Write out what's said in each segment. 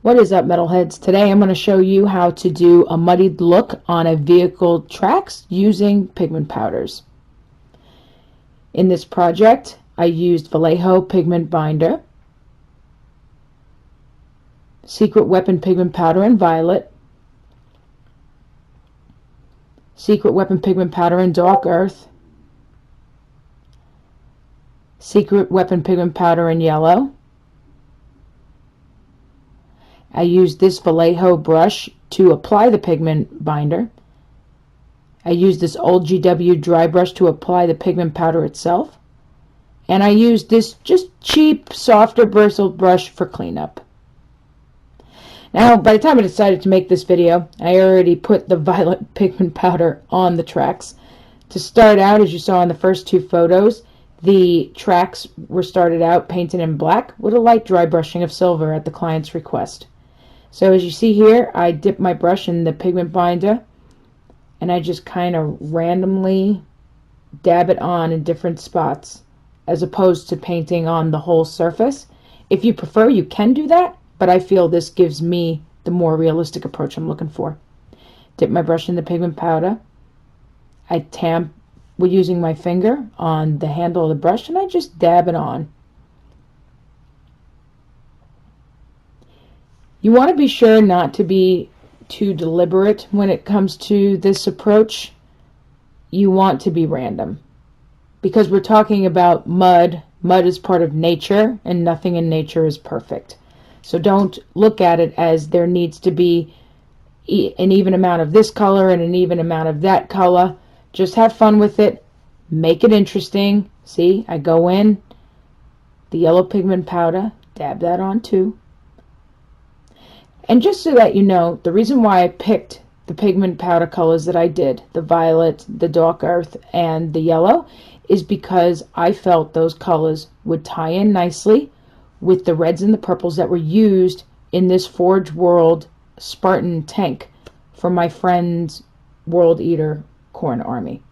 What is up, metalheads? Today I'm going to show you how to do a muddied look on a vehicle tracks using pigment powders. In this project I used Vallejo pigment binder, Secret Weapon pigment powder in violet, Secret Weapon pigment powder in dark earth, Secret Weapon pigment powder in yellow. I used this Vallejo brush to apply the pigment binder. I used this old GW dry brush to apply the pigment powder itself. And I used this just cheap, softer bristled brush for cleanup. Now, by the time I decided to make this video, I already put the violet pigment powder on the tracks. To start out, as you saw in the first two photos, the tracks were started out painted in black with a light dry brushing of silver at the client's request. So as you see here, I dip my brush in the pigment binder and I just kind of randomly dab it on in different spots as opposed to painting on the whole surface. If you prefer, you can do that, but I feel this gives me the more realistic approach I'm looking for. Dip my brush in the pigment powder. I tamp with using my finger on the handle of the brush and I just dab it on. You want to be sure not to be too deliberate when it comes to this approach. You want to be random because we're talking about mud. Mud is part of nature and nothing in nature is perfect. So don't look at it as there needs to be an even amount of this color and an even amount of that color. Just have fun with it. Make it interesting. See, I go in the yellow pigment powder, dab that on too. And just so that you know, the reason why I picked the pigment powder colors that I did, the violet, the dark earth, and the yellow, is because I felt those colors would tie in nicely with the reds and the purples that were used in this Forge World Spartan tank for my friend's World Eater Corn Army.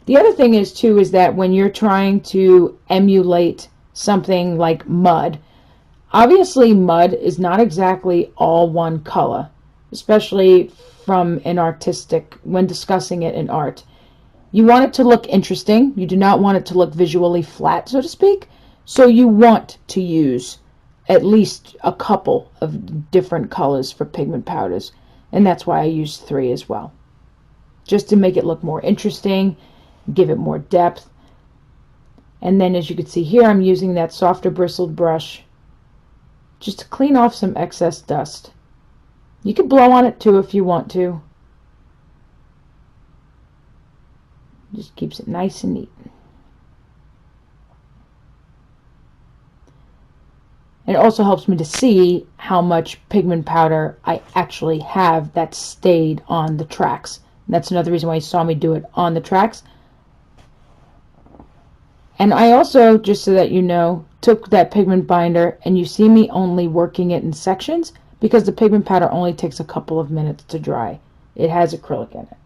The other thing is too is that when you're trying to emulate something like mud, obviously mud is not exactly all one color, especially from an artistic, when discussing it in art. You want it to look interesting. You do not want it to look visually flat, so to speak. So you want to use at least a couple of different colors for pigment powders. And that's why I use 3 as well. Just to make it look more interesting, give it more depth. And then as you can see here, I'm using that softer bristled brush just to clean off some excess dust. You can blow on it too if you want to. Just keeps it nice and neat. And it also helps me to see how much pigment powder I actually have that stayed on the tracks. And that's another reason why you saw me do it on the tracks. And I also, just so that you know, took that pigment binder and you see me only working it in sections because the pigment powder only takes a couple of minutes to dry. It has acrylic in it.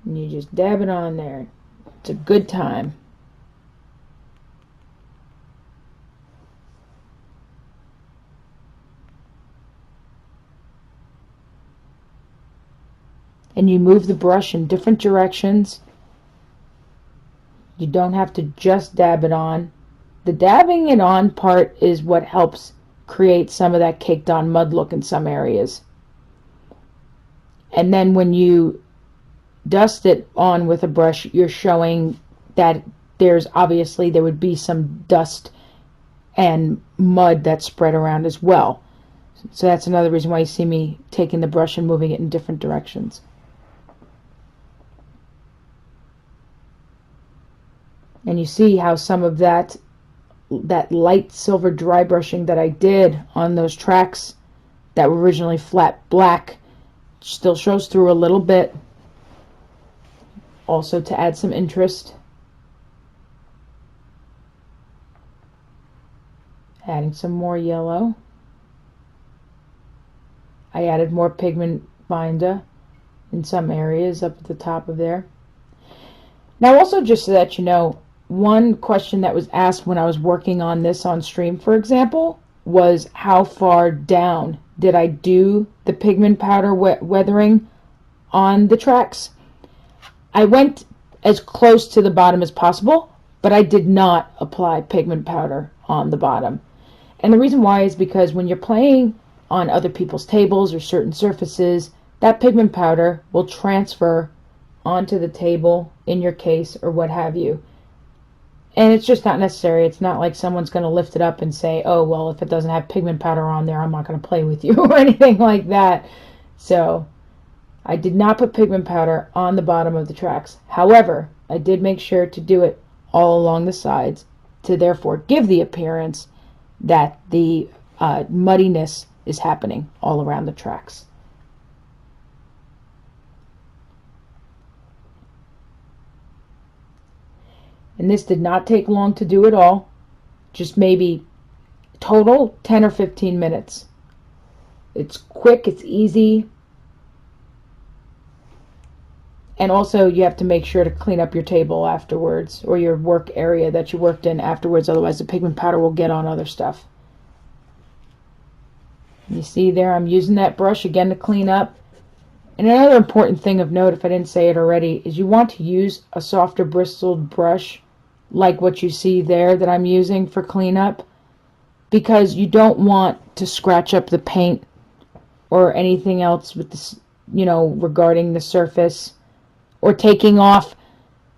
And you just dab it on there. It's a good time. And you move the brush in different directions. You don't have to just dab it on. The dabbing it on part is what helps create some of that caked on mud look in some areas. And then when you dust it on with a brush, you're showing that there would be some dust and mud that spread around as well. So that's another reason why you see me taking the brush and moving it in different directions. And you see how some of that light silver dry brushing that I did on those tracks that were originally flat black still shows through a little bit, also to add some interest. Adding some more yellow. I added more pigment binder in some areas up at the top of there. Now also, just so that you know, one question that was asked when I was working on this on stream, for example, was how far down did I do the pigment powder weathering on the tracks. I went as close to the bottom as possible, but I did not apply pigment powder on the bottom. And the reason why is because when you're playing on other people's tables or certain surfaces, that pigment powder will transfer onto the table, in your case, or what have you. And it's just not necessary. It's not like someone's going to lift it up and say, oh, well, if it doesn't have pigment powder on there, I'm not going to play with you or anything like that. So I did not put pigment powder on the bottom of the tracks. However, I did make sure to do it all along the sides to therefore give the appearance that the muddiness is happening all around the tracks. And this did not take long to do at all, just maybe total 10 or 15 minutes. It's quick, it's easy. And also you have to make sure to clean up your table afterwards, or your work area that you worked in afterwards, otherwise the pigment powder will get on other stuff. You see there, I'm using that brush again to clean up. And another important thing of note, if I didn't say it already, is you want to use a softer bristled brush like what you see there that I'm using for cleanup, because you don't want to scratch up the paint or anything else with this, regarding the surface, or taking off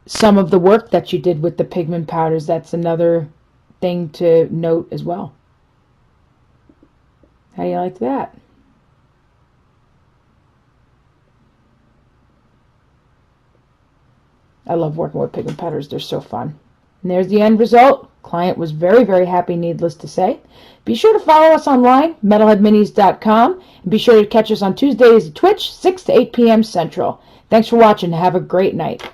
some of the work that you did with the pigment powders. That's another thing to note as well. How do you like that? I love working with pigment powders. They're so fun. And there's the end result. Client was very, very happy, needless to say. Be sure to follow us online, metalheadminis.com, and be sure to catch us on Tuesdays at Twitch, 6 to 8 p.m. Central. Thanks for watching. Have a great night.